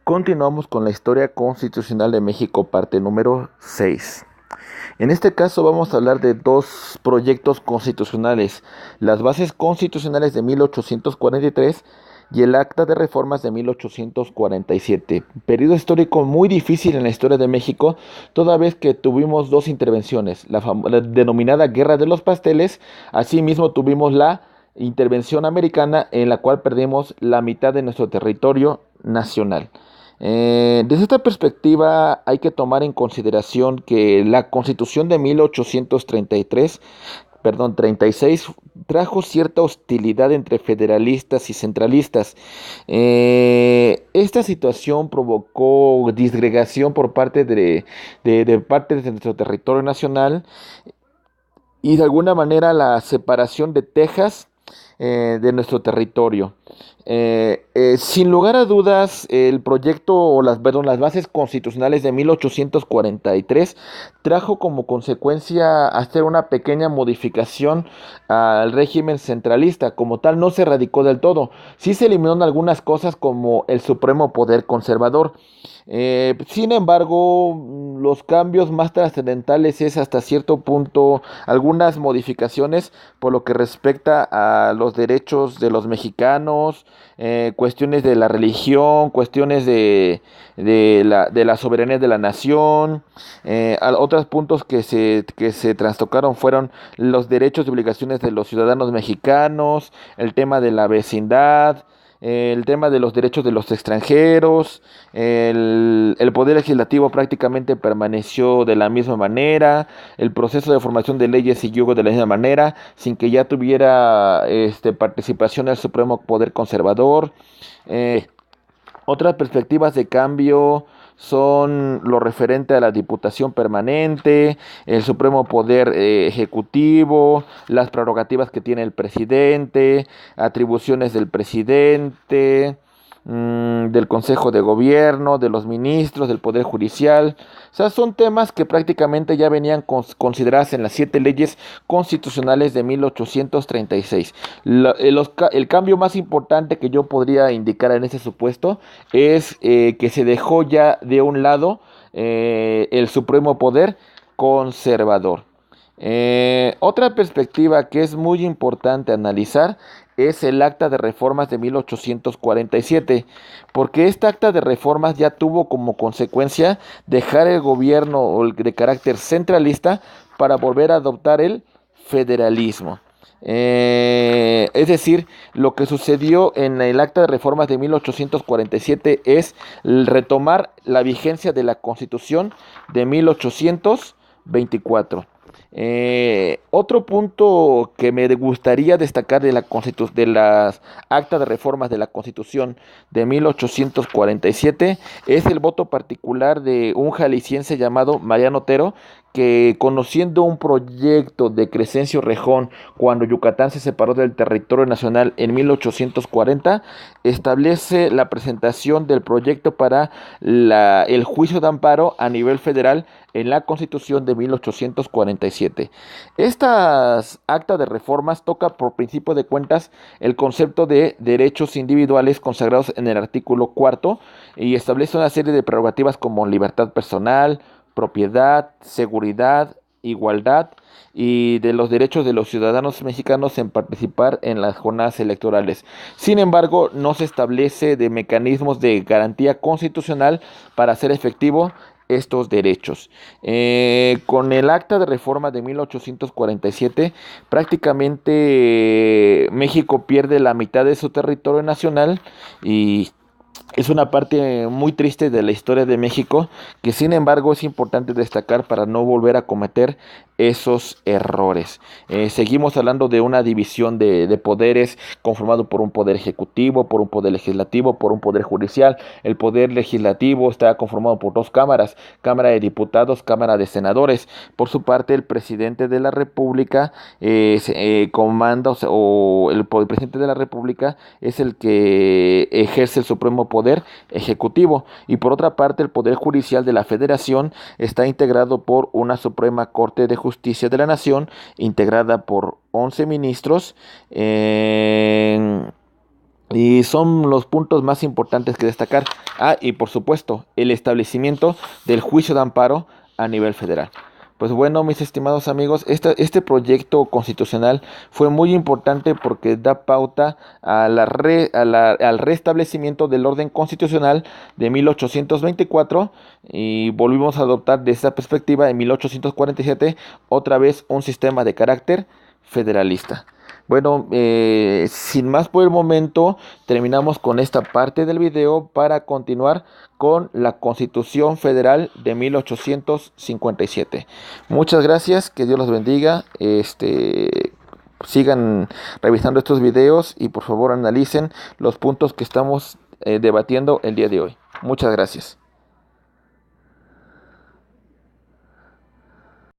Continuamos con la historia constitucional de México, parte número 6. En este caso vamos a hablar de dos proyectos constitucionales, las bases constitucionales de 1843 y el Acta de Reformas de 1847. Periodo histórico muy difícil en la historia de México, toda vez que tuvimos dos intervenciones, la denominada Guerra de los Pasteles, asimismo tuvimos la intervención americana en la cual perdimos la mitad de nuestro territorio nacional. Desde esta perspectiva hay que tomar en consideración que la Constitución de 36 trajo cierta hostilidad entre federalistas y centralistas. Esta situación provocó disgregación por parte de partes de nuestro territorio nacional y de alguna manera la separación de Texas de nuestro territorio. Sin lugar a dudas, el proyecto o las bases constitucionales de 1843 trajo como consecuencia hacer una pequeña modificación al régimen centralista. Como tal, no se erradicó del todo. Sí se eliminaron algunas cosas como el supremo poder conservador. Sin embargo, los cambios más trascendentales es hasta cierto punto algunas modificaciones por lo que respecta a los derechos de los mexicanos, cuestiones de la religión, cuestiones de la soberanía de la nación. Otros puntos que se trastocaron fueron los derechos y obligaciones de los ciudadanos mexicanos, el tema de la vecindad, el tema de los derechos de los extranjeros, el poder legislativo prácticamente permaneció de la misma manera, el proceso de formación de leyes siguió de la misma manera, sin que ya tuviera participación el Supremo Poder Conservador. Eh, Otras perspectivas de cambio son lo referente a la Diputación Permanente, el Supremo Poder Ejecutivo, las prerrogativas que tiene el presidente, atribuciones del presidente, del Consejo de Gobierno, de los ministros, del Poder Judicial. O sea, son temas que prácticamente ya venían consideradas en las 7 leyes constitucionales de 1836. El cambio más importante que yo podría indicar en ese supuesto es que se dejó ya de un lado el supremo poder conservador. Otra perspectiva que es muy importante analizar es el Acta de Reformas de 1847, porque esta Acta de Reformas ya tuvo como consecuencia dejar el gobierno de carácter centralista para volver a adoptar el federalismo. Es decir, lo que sucedió en el Acta de Reformas de 1847 es retomar la vigencia de la Constitución de 1824. Otro punto que me gustaría destacar de las actas de reformas de la Constitución de 1847 es el voto particular de un jalisciense llamado Mariano Otero, que conociendo un proyecto de Crescencio Rejón cuando Yucatán se separó del territorio nacional en 1840, establece la presentación del proyecto para el juicio de amparo a nivel federal en la Constitución de 1847. Estas actas de reformas toca por principio de cuentas el concepto de derechos individuales consagrados en el artículo cuarto y establece una serie de prerrogativas como libertad personal, propiedad, seguridad, igualdad y de los derechos de los ciudadanos mexicanos en participar en las jornadas electorales. Sin embargo, no se establece de mecanismos de garantía constitucional para hacer efectivo estos derechos. Con el Acta de Reforma de 1847, prácticamente México pierde la mitad de su territorio nacional y es una parte muy triste de la historia de México que sin embargo es importante destacar para no volver a cometer esos errores. Seguimos hablando de una división de poderes conformado por un poder ejecutivo, por un poder legislativo, por un poder judicial. El poder legislativo está conformado por dos cámaras, Cámara de Diputados, Cámara de Senadores. Por su parte, el presidente de la República comanda el presidente de la República es el que ejerce el supremo poder ejecutivo, y por otra parte el poder judicial de la Federación está integrado por una Suprema Corte de Justicia de la Nación integrada por 11 ministros, Y son los puntos más importantes que destacar. Ah, y por supuesto, el establecimiento del juicio de amparo a nivel federal. Pues bueno, mis estimados amigos, este proyecto constitucional fue muy importante porque da pauta al restablecimiento del orden constitucional de 1824 y volvimos a adoptar de esa perspectiva en 1847 otra vez un sistema de carácter federalista. Bueno, sin más por el momento, terminamos con esta parte del video para continuar con la Constitución Federal de 1857. Muchas gracias, que Dios los bendiga. Sigan revisando estos videos y por favor analicen los puntos que estamos debatiendo el día de hoy. Muchas gracias.